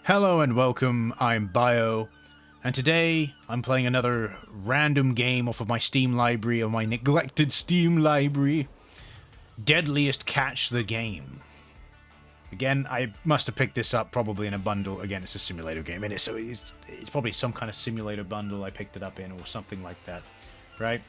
Hello and welcome, I'm Bio, and today I'm playing another random game off of my Steam library, of my neglected Steam library, Deadliest Catch the Game. Again, I must have picked this up probably in a bundle. Again, it's a simulator game, and so it's probably some kind of simulator bundle I picked it up in, or something like that, right?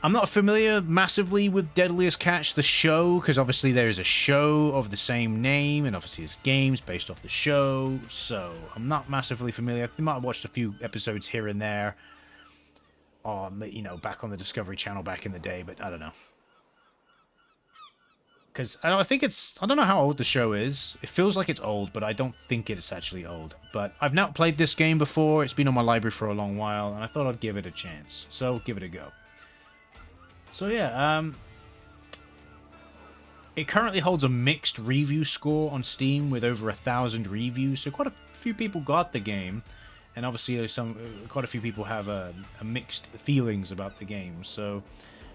I'm not familiar massively with Deadliest Catch, the show, because obviously there is a show of the same name, and obviously it's games based off the show, so I'm not massively familiar. I might have watched a few episodes here and there, back on the Discovery Channel back in the day, but I don't know. Because I don't know how old the show is. It feels like it's old, but I don't think it's actually old. But I've not played this game before, it's been on my library for a long while, and I thought I'd give it a chance, so give it a go. So yeah, it currently holds a mixed review score on Steam with over 1,000 reviews. So quite a few people got the game, and obviously quite a few people have a mixed feelings about the game. So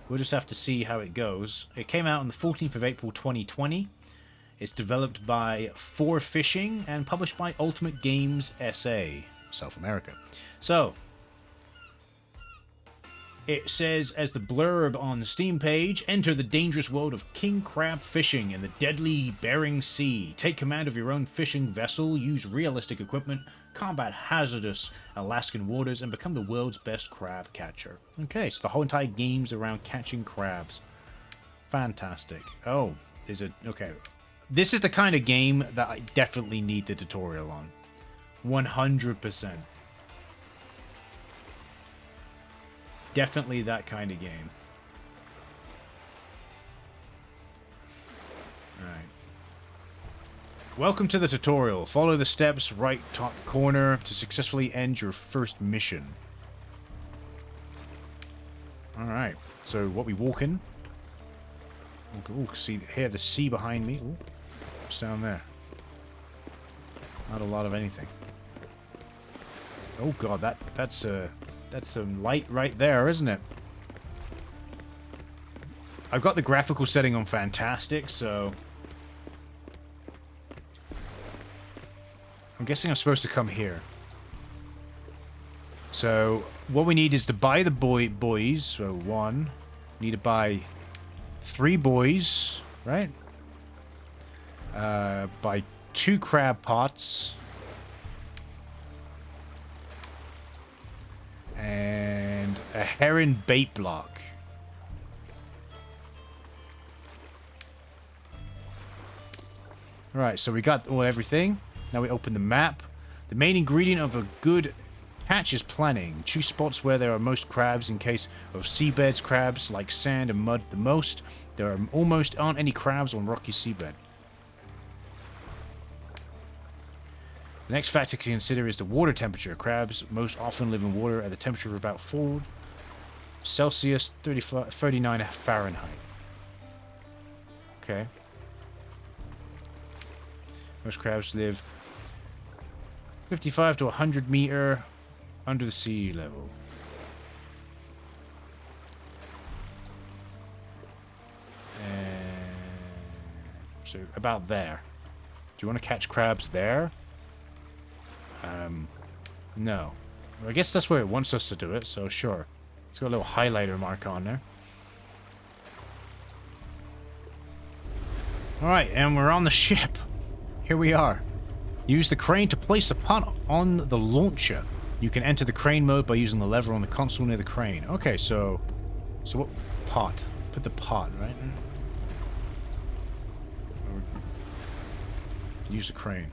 we'll just have to see how it goes. It came out on the 14th of April 2020. It's developed by 4Fishing and published by Ultimate Games SA, South America. So it says, as the blurb on the Steam page, enter the dangerous world of king crab fishing in the deadly Bering Sea. Take command of your own fishing vessel, use realistic equipment, combat hazardous Alaskan waters, and become the world's best crab catcher. Okay, so the whole entire game's around catching crabs. Fantastic. Oh, okay. This is the kind of game that I definitely need the tutorial on. 100%. Definitely that kind of game. Alright. Welcome to the tutorial. Follow the steps right top corner to successfully end your first mission. Alright. So what we walk in. Ooh, hear the sea behind me. Ooh, what's down there? Not a lot of anything. Oh god, that's some light right there, isn't it? I've got the graphical setting on fantastic, so I'm guessing I'm supposed to come here. So what we need is to buy the buoys. So need to buy 3 buoys, right? Buy 2 crab pots. And a heron bait block. Alright, so we got everything. Now we open the map. The main ingredient of a good catch is planning. Choose spots where there are most crabs in case of seabeds. Crabs like sand and mud the most. There almost aren't any crabs on rocky seabed. The next factor to consider is the water temperature. Crabs most often live in water at the temperature of about 4 Celsius, 39 Fahrenheit. Okay. Most crabs live 55 to 100 meter under the sea level. And so about there. Do you want to catch crabs there? No. Well, I guess that's where it wants us to do it, so sure. It's got a little highlighter mark on there. Alright, and we're on the ship. Here we are. Use the crane to place the pot on the launcher. You can enter the crane mode by using the lever on the console near the crane. Okay, so what pot? Put the pot, right? Use the crane.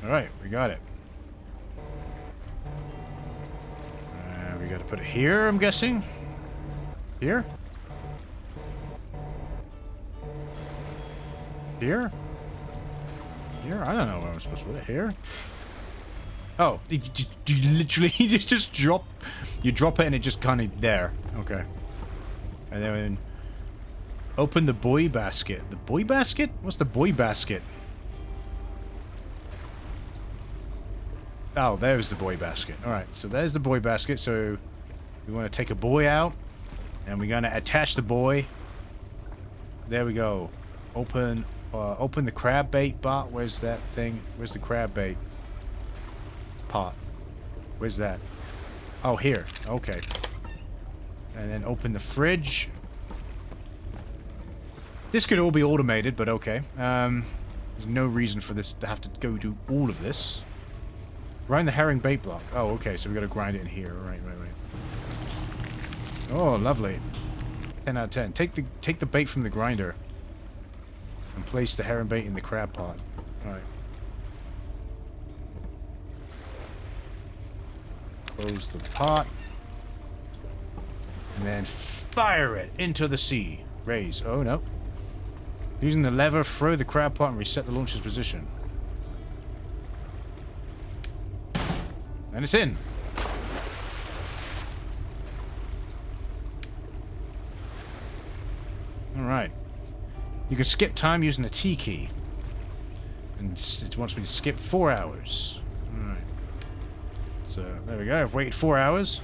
Alright, we got it. We gotta put it here, I'm guessing? Here? Here? Here? I don't know where I'm supposed to put it. Here? Oh, you literally just drop... You drop it and it just kind of... There. Okay. And then... Open the buoy basket. The buoy basket? What's the buoy basket? Oh, there's the buoy basket. Alright, so there's the buoy basket. So we want to take a buoy out. And we're going to attach the buoy. There we go. Open the crab bait pot. Where's that thing? Where's the crab bait pot? Where's that? Oh, here. Okay. And then open the fridge. This could all be automated, but okay. There's no reason for this to have to go do all of this. Grind the herring bait block. Oh, okay, so we gotta grind it in here. Right. Oh, lovely. 10 out of 10. Take the bait from the grinder. And place the herring bait in the crab pot. Alright. Close the pot. And then fire it into the sea. Raise. Oh, no. Using the lever, throw the crab pot and reset the launcher's position. And it's in. Alright. You can skip time using the T key. And it wants me to skip 4 hours. Alright. So, there we go. I've waited 4 hours.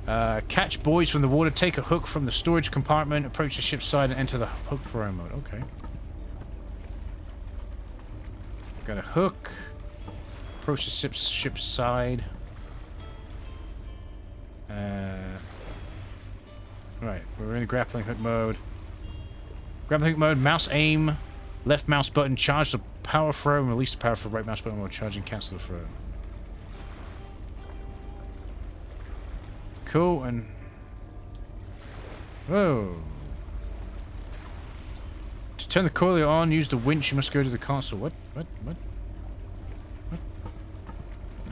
Catch buoys from the water. Take a hook from the storage compartment. Approach the ship's side and enter the hook throw mode. Okay. Got a hook. Approach the ship's side. Right. We're in grappling hook mode. Grappling hook mode. Mouse aim. Left mouse button. Charge the power throw and release the power for right mouse button while charging. Cancel the throw. Cool, and... Whoa. To turn the coiler on, use the winch, you must go to the console. What?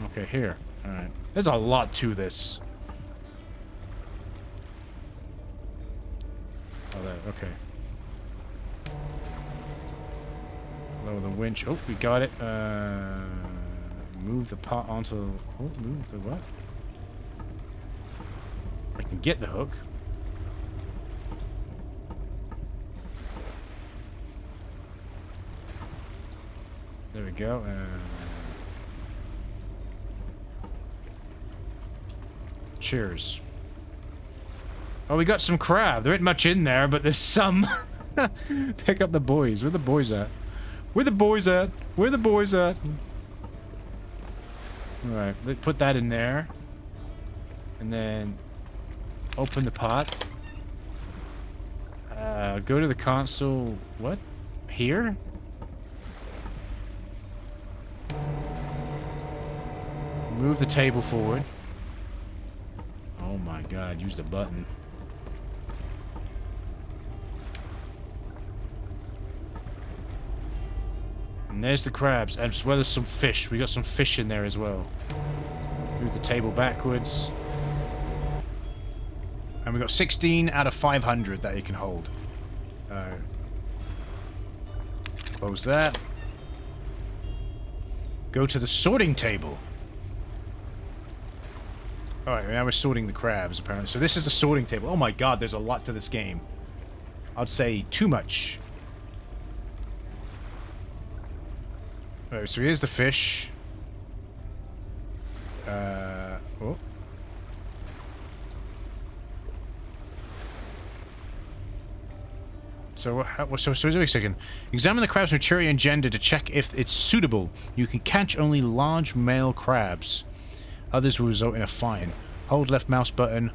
Okay, here. Alright. There's a lot to this. Oh, that, okay. Lower the winch. Oh, we got it. Move the pot onto... Oh, move the what? I can get the hook. There we go. Cheers. Oh, we got some crab. There ain't much in there, but there's some. Pick up the boys. Where the boys at? Where the boys at? Where the boys at? Alright, let's put that in there. And then... open the pot. Go to the console. What? Here? Move the table forward. Oh my god, use the button. And there's the crabs, as well as some fish. We got some fish in there as well. Move the table backwards. And we got 16 out of 500 that it can hold. Close that. Go to the sorting table. Alright, now we're sorting the crabs, apparently. So this is the sorting table. Oh my god, there's a lot to this game. I'd say too much. Alright, so here's the fish. Oh. So wait a second. Examine the crab's maturity and gender to check if it's suitable. You can catch only large male crabs. Others will result in a fine. Hold left mouse button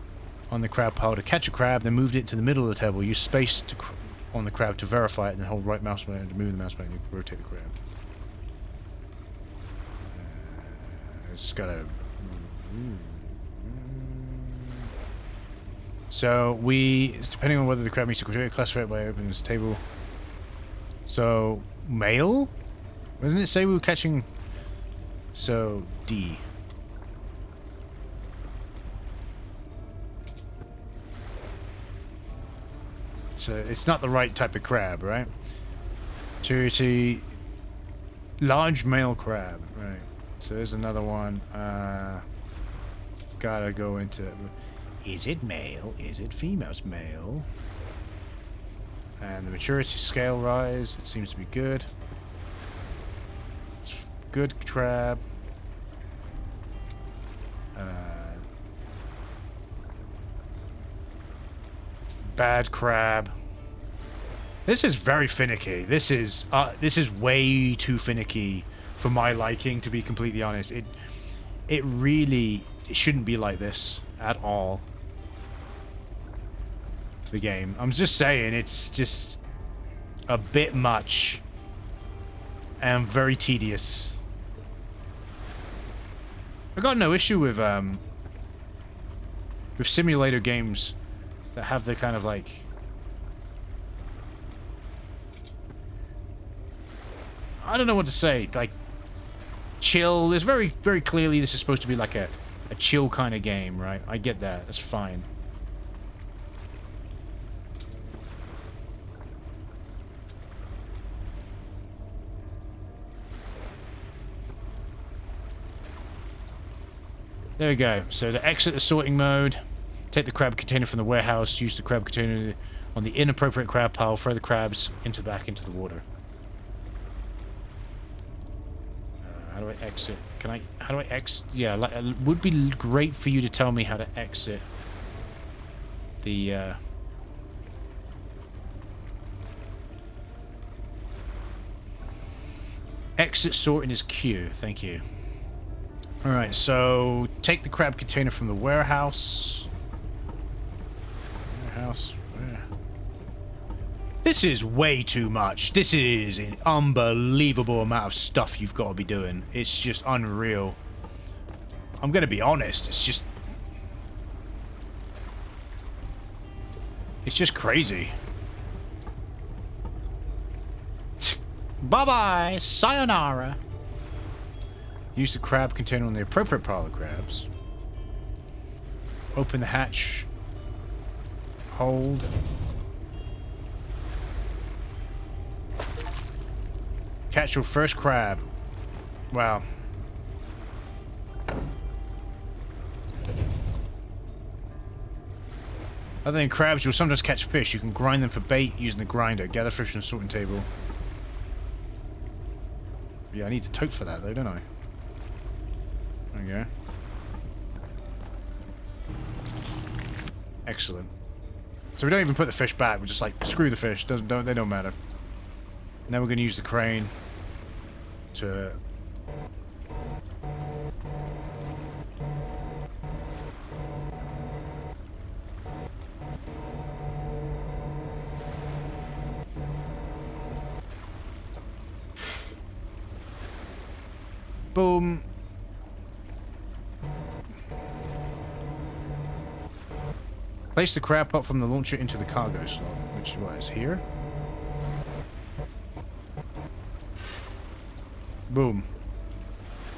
on the crab pile to catch a crab, then move it to the middle of the table. Use space on the crab to verify it, and then hold right mouse button to move the mouse button and rotate the crab. Just gotta... So depending on whether the crab meets the criteria, classify it by opening this table. So, male? Doesn't it say we were catching... So, D. So, it's not the right type of crab, right? Maturity... Large male crab, right. So there's another one. Gotta go into... Is it male? Is it female? It's male. And the maturity scale rise. It seems to be good. It's good crab. Bad crab. This is very finicky. This is way too finicky for my liking, to be completely honest. It really shouldn't be like this at all. The game. I'm just saying, it's just a bit much and very tedious. I got no issue with simulator games that have the kind of like I don't know what to say, like chill. There's very clearly this is supposed to be like a chill kind of game, right? I get that. That's fine. There we go. So to exit the sorting mode, take the crab container from the warehouse, use the crab container on the inappropriate crab pile, throw the crabs back into the water. How do I exit? How do I exit? Yeah, like, it would be great for you to tell me how to exit the, exit sorting is Q, thank you. Alright, so take the crab container from the warehouse. Where? This is way too much. This is an unbelievable amount of stuff you've got to be doing. It's just unreal. I'm gonna be honest, it's just crazy. Bye-bye! Sayonara! Use the crab container on the appropriate pile of crabs. Open the hatch. Hold. Catch your first crab. Wow. Other than crabs, you'll sometimes catch fish. You can grind them for bait using the grinder. Gather fish from the sorting table. Yeah, I need the tote for that though, don't I? There we go. Excellent. So we don't even put the fish back. We're just like, screw the fish. They don't matter. Now we're going to use the crane to... Boom. Place the crab pot from the launcher into the cargo slot, which was here. Boom.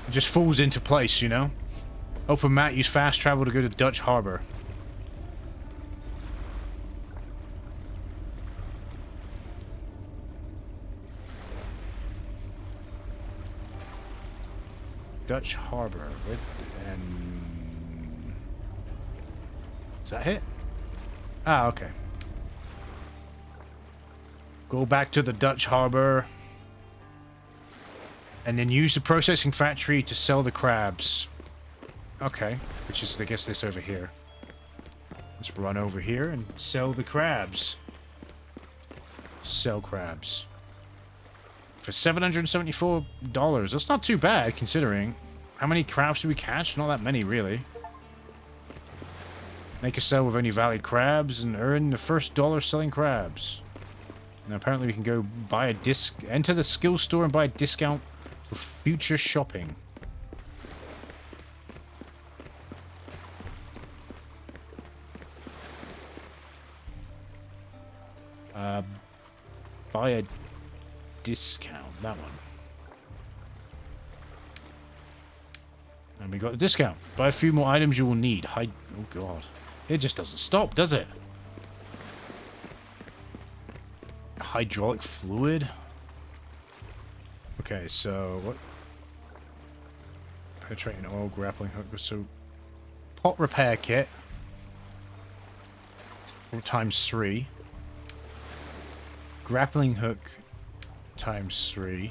It just falls into place, you know? Open map, use fast travel to go to Dutch Harbor. Dutch Harbor. And... Is that it? Ah, okay. Go back to the Dutch Harbor. And then use the processing factory to sell the crabs. Okay. Which is, I guess, this over here. Let's run over here and sell the crabs. Sell crabs. For $774. That's not too bad, considering. How many crabs do we catch? Not that many, really. Make a sale with only valid crabs and earn the first dollar selling crabs. Now apparently we can go buy a enter the skill store and buy a discount for future shopping. Buy a discount. That one. And we got the discount. Buy a few more items you will need. Oh god. It just doesn't stop, does it? Hydraulic fluid? Okay, so what? Penetrating oil, grappling hook. So, pot repair kit. Times 3. Grappling hook times 3.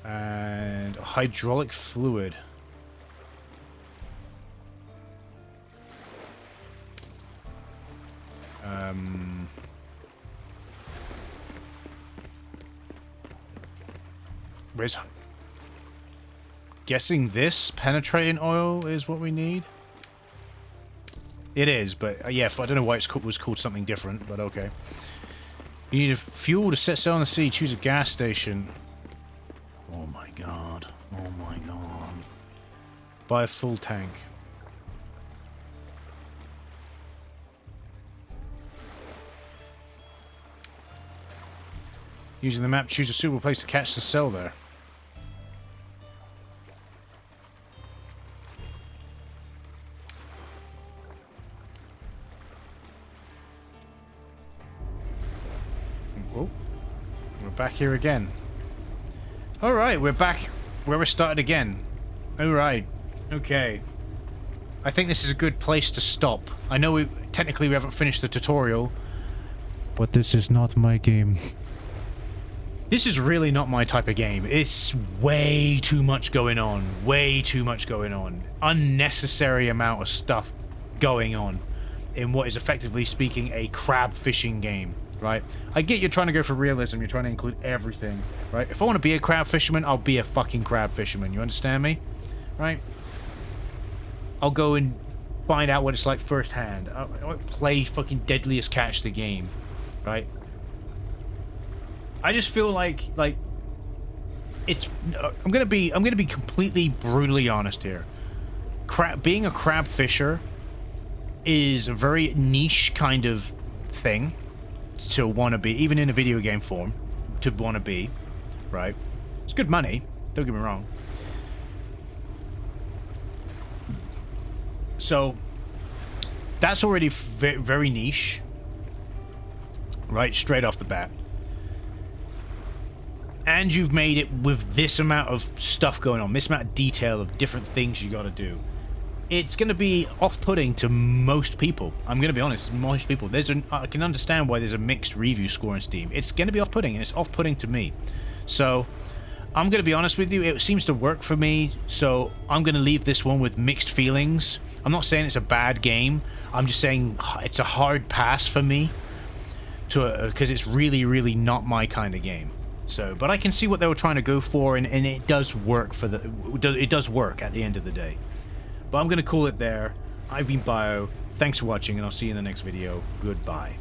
And hydraulic fluid. Where's... Guessing this penetrating oil is what we need? It is, but yeah, I don't know why it was called something different, but okay. You need a fuel to set sail on the sea. Choose a gas station. Oh my god. Oh my god. Buy a full tank. Using the map, choose a suitable place to catch the sail there. Oh, we're back here again. Alright, we're back where we started again. Alright, okay. I think this is a good place to stop. I know technically we haven't finished the tutorial, but this is not my game. This is really not my type of game. It's way too much going on. Way too much going on. Unnecessary amount of stuff going on in what is effectively speaking a crab fishing game, right? I get you're trying to go for realism. You're trying to include everything, right? If I want to be a crab fisherman, I'll be a fucking crab fisherman. You understand me? Right? I'll go and find out what it's like firsthand. I'll play fucking Deadliest Catch the game, right? I just feel like it's. I'm gonna be completely brutally honest here. Being a crab fisher is a very niche kind of thing to want to be, even in a video game form, to want to be, right? It's good money. Don't get me wrong. So that's already very niche, right? Straight off the bat. And you've made it with this amount of stuff going on, this amount of detail of different things you got to do. It's going to be off-putting to most people. I'm going to be honest, most people. I can understand why there's a mixed review score on Steam. It's going to be off-putting, and it's off-putting to me. So, I'm going to be honest with you. It seems to work for me, so I'm going to leave this one with mixed feelings. I'm not saying it's a bad game. I'm just saying it's a hard pass for me, because it's really, really not my kind of game. So, but I can see what they were trying to go for, and it does work it does work at the end of the day. But I'm going to call it there. I've been Bio. Thanks for watching, and I'll see you in the next video. Goodbye.